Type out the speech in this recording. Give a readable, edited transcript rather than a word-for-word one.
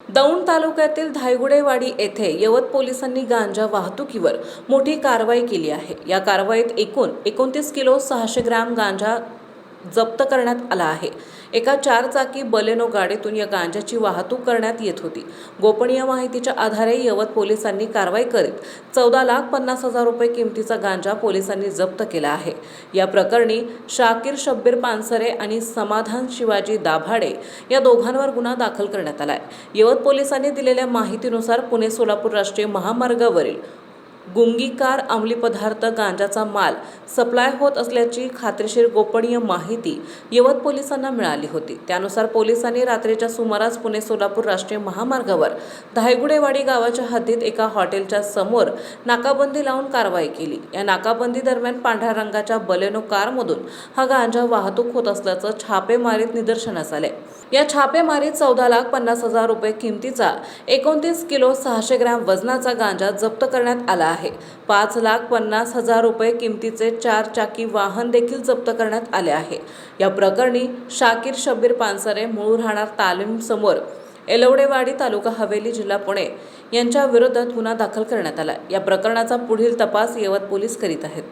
दौंड तालुक्यातील धायगुडेवाडी येथे यवत पोलिसांनी गांजा वाहतुकीवर मोठी कारवाई केली आहे। या कारवाईत एकूण 29 किलो 600 ग्रॅम गांजा जप्त करण्यात आला आहे। एका 4 चाकी बलेनो गाडीतून या गांजाची वाहतूक करण्यात येत होती। गोपनीय माहितीच्या आधारे यवत पोलिसांनी कारवाई करीत 14,50,000 रुपये किमतीचा गांजा पोलिसांनी जप्त केला आहे। या प्रकरणी शाकीर शब्बीर पानसरे आणि समाधान शिवाजी दाभाडे या दोघांवर गुन्हा दाखल करण्यात आला आहे। यवत पोलिसांनी दिलेल्या माहितीनुसार पुणे सोलापूर राष्ट्रीय महामार्गावरील गुंगीकार अंमली पदार्थ गांजाचा माल सप्लाय होत असल्याची खात्रीशीर गोपनीय माहिती यवत पोलिसांना मिळाली होती। त्यानुसार पोलिसांनी रात्रीच्या सुमारास पुणे सोलापूर राष्ट्रीय महामार्गावर धायगुडेवाडी गावाच्या हद्दीत एका हॉटेलच्या समोर नाकाबंदी लावून कारवाई केली। या नाकाबंदी दरम्यान पांढऱ्या रंगाच्या बलेनो कारमधून हा गांजा वाहतूक होत असल्याचं छापेमारीत निदर्शनास आले। या छापेमारीत 14,50,000 रुपये किमतीचा 29 किलो 600 ग्रॅम वजनाचा गांजा जप्त करण्यात आला आहे। 5,50,000 रुपये किमतीचे 4 चाकी वाहन देखील जप्त करण्यात आले आहे। या प्रकरणी शाकीर शब्बीर पानसरे मूळ राहणार तालीम समोर एलवडेवाडी तालुका हवेली जिल्हा पुणे यांच्या विरोधात गुन्हा दाखल करण्यात आला। या प्रकरणाचा पुढील तपास यवत पोलीस करीत आहेत।